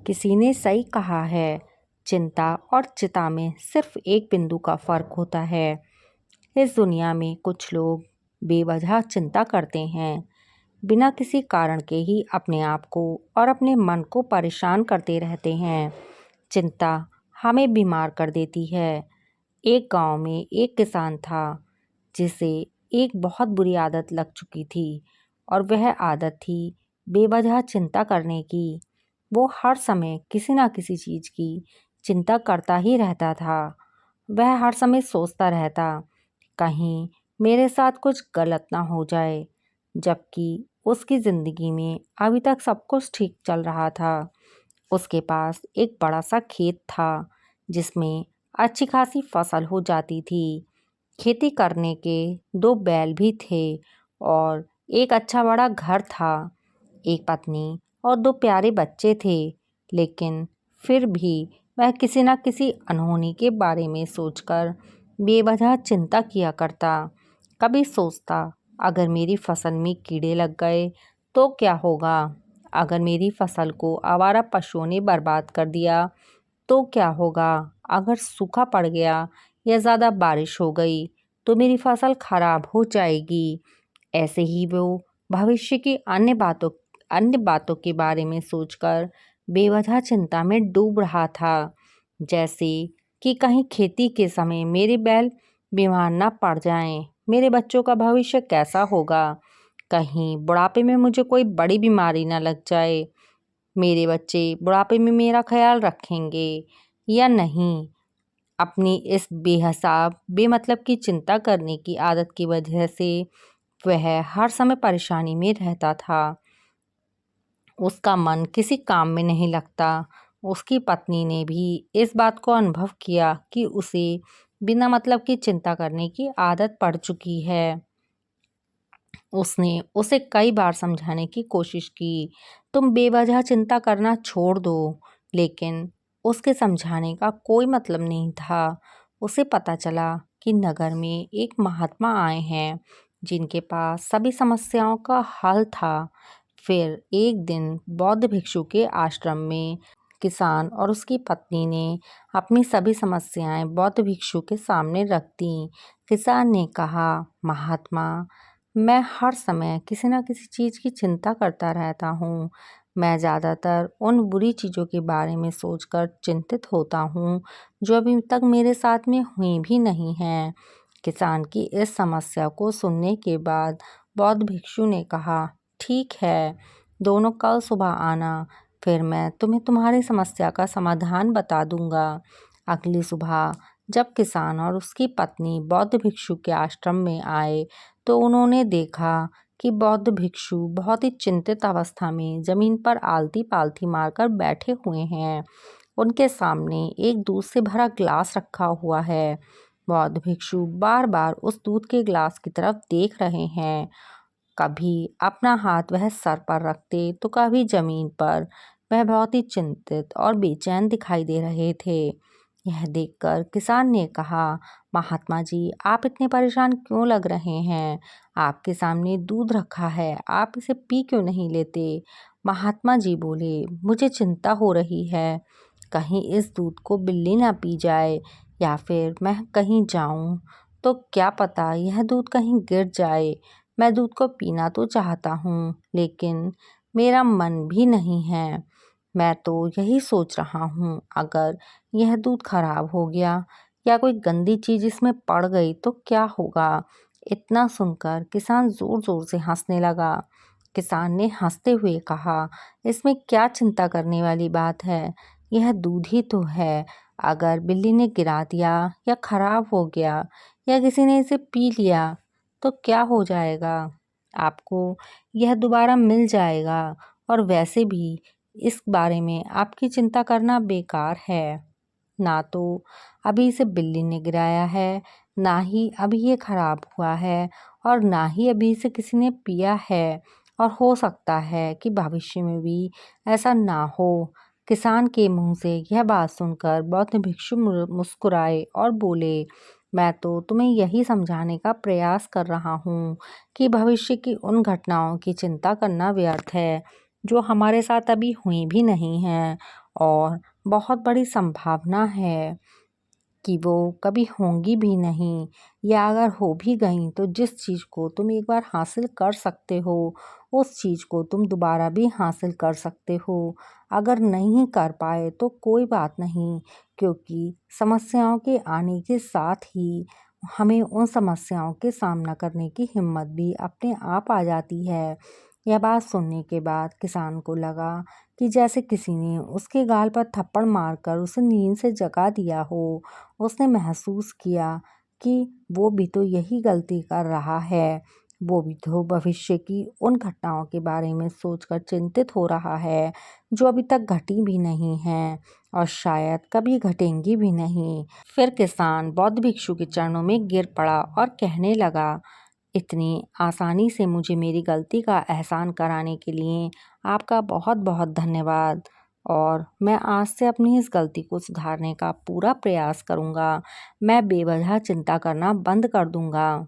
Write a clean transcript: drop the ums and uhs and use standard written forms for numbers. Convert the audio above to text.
किसी ने सही कहा है, चिंता और चिता में सिर्फ एक बिंदु का फर्क होता है। इस दुनिया में कुछ लोग बेवजह चिंता करते हैं, बिना किसी कारण के ही अपने आप को और अपने मन को परेशान करते रहते हैं। चिंता हमें बीमार कर देती है। एक गांव में एक किसान था जिसे एक बहुत बुरी आदत लग चुकी थी और वह आदत थी बेवजह चिंता करने की। वो हर समय किसी ना किसी चीज़ की चिंता करता ही रहता था। वह हर समय सोचता रहता, कहीं मेरे साथ कुछ गलत ना हो जाए, जबकि उसकी ज़िंदगी में अभी तक सब कुछ ठीक चल रहा था। उसके पास एक बड़ा सा खेत था जिसमें अच्छी खासी फसल हो जाती थी। खेती करने के 2 बैल भी थे और एक अच्छा बड़ा घर था। एक पत्नी और 2 प्यारे बच्चे थे, लेकिन फिर भी वह किसी न किसी अनहोनी के बारे में सोचकर बेवजह चिंता किया करता। कभी सोचता, अगर मेरी फसल में कीड़े लग गए तो क्या होगा? अगर मेरी फसल को आवारा पशुओं ने बर्बाद कर दिया तो क्या होगा? अगर सूखा पड़ गया या ज़्यादा बारिश हो गई तो मेरी फसल खराब हो जाएगी। ऐसे ही वो भविष्य की अन्य बातों के बारे में सोचकर बेवजह चिंता में डूब रहा था। जैसे कि कहीं खेती के समय मेरे बैल बीमार ना पड़ जाएं, मेरे बच्चों का भविष्य कैसा होगा, कहीं बुढ़ापे में मुझे कोई बड़ी बीमारी ना लग जाए, मेरे बच्चे बुढ़ापे में मेरा ख्याल रखेंगे या नहीं। अपनी इस बेहिसाब बेमतलब की चिंता करने की आदत की वजह से वह हर समय परेशानी में रहता था। उसका मन किसी काम में नहीं लगता। उसकी पत्नी ने भी इस बात को अनुभव किया कि उसे बिना मतलब की चिंता करने की आदत पड़ चुकी है। उसने उसे कई बार समझाने की कोशिश की, तुम बेवजह चिंता करना छोड़ दो, लेकिन उसके समझाने का कोई मतलब नहीं था। उसे पता चला कि नगर में एक महात्मा आए हैं जिनके पास सभी समस्याओं का हल था। फिर एक दिन बौद्ध भिक्षु के आश्रम में किसान और उसकी पत्नी ने अपनी सभी समस्याएं बौद्ध भिक्षु के सामने रख दी। किसान ने कहा, महात्मा, मैं हर समय किसी न किसी चीज़ की चिंता करता रहता हूँ। मैं ज़्यादातर उन बुरी चीज़ों के बारे में सोचकर चिंतित होता हूँ जो अभी तक मेरे साथ में हुई भी नहीं हैं। किसान की इस समस्या को सुनने के बाद बौद्ध भिक्षु ने कहा, ठीक है, दोनों कल सुबह आना, फिर मैं तुम्हें तुम्हारी समस्या का समाधान बता दूंगा। अगली सुबह जब किसान और उसकी पत्नी बौद्ध भिक्षु के आश्रम में आए तो उन्होंने देखा कि बौद्ध भिक्षु बहुत ही चिंतित अवस्था में जमीन पर आलती पालती मारकर बैठे हुए हैं। उनके सामने एक दूध से भरा ग्लास रखा हुआ है। बौद्ध भिक्षु बार बार उस दूध के ग्लास की तरफ देख रहे हैं। कभी अपना हाथ वह सर पर रखते तो कभी जमीन पर। वह बहुत ही चिंतित और बेचैन दिखाई दे रहे थे। यह देखकर किसान ने कहा, महात्मा जी, आप इतने परेशान क्यों लग रहे हैं? आपके सामने दूध रखा है, आप इसे पी क्यों नहीं लेते? महात्मा जी बोले, मुझे चिंता हो रही है, कहीं इस दूध को बिल्ली ना पी जाए या फिर मैं कहीं जाऊं तो क्या पता यह दूध कहीं गिर जाए। मैं दूध को पीना तो चाहता हूँ, लेकिन मेरा मन भी नहीं है। मैं तो यही सोच रहा हूँ, अगर यह दूध खराब हो गया या कोई गंदी चीज़ इसमें पड़ गई तो क्या होगा? इतना सुनकर किसान जोर जोर से हंसने लगा। किसान ने हंसते हुए कहा, इसमें क्या चिंता करने वाली बात है? यह दूध ही तो है। अगर बिल्ली ने गिरा दिया या खराब हो गया या किसी ने इसे पी लिया तो क्या हो जाएगा? आपको यह दोबारा मिल जाएगा और वैसे भी इस बारे में आपकी चिंता करना बेकार है। ना तो अभी इसे बिल्ली ने गिराया है, ना ही अभी ये खराब हुआ है और ना ही अभी इसे किसी ने पिया है, और हो सकता है कि भविष्य में भी ऐसा ना हो। किसान के मुंह से यह बात सुनकर बौद्ध भिक्षु मुस्कुराए और बोले, मैं तो तुम्हें यही समझाने का प्रयास कर रहा हूँ कि भविष्य की उन घटनाओं की चिंता करना व्यर्थ है जो हमारे साथ अभी हुई भी नहीं हैं और बहुत बड़ी संभावना है कि वो कभी होंगी भी नहीं, या अगर हो भी गईं तो जिस चीज़ को तुम एक बार हासिल कर सकते हो उस चीज़ को तुम दोबारा भी हासिल कर सकते हो। अगर नहीं कर पाए तो कोई बात नहीं, क्योंकि समस्याओं के आने के साथ ही हमें उन समस्याओं के सामना करने की हिम्मत भी अपने आप आ जाती है। यह बात सुनने के बाद किसान को लगा कि जैसे किसी ने उसके गाल पर थप्पड़ मारकर उसे नींद से जगा दिया हो। उसने महसूस किया कि वो भी तो यही गलती कर रहा है। वो भी तो भविष्य की उन घटनाओं के बारे में सोचकर चिंतित हो रहा है जो अभी तक घटी भी नहीं हैं और शायद कभी घटेंगी भी नहीं। फिर किसान बौद्ध भिक्षु के चरणों में गिर पड़ा और कहने लगा, इतनी आसानी से मुझे मेरी गलती का एहसान कराने के लिए आपका बहुत बहुत धन्यवाद, और मैं आज से अपनी इस गलती को सुधारने का पूरा प्रयास करूँगा। मैं बेवजह चिंता करना बंद कर दूँगा।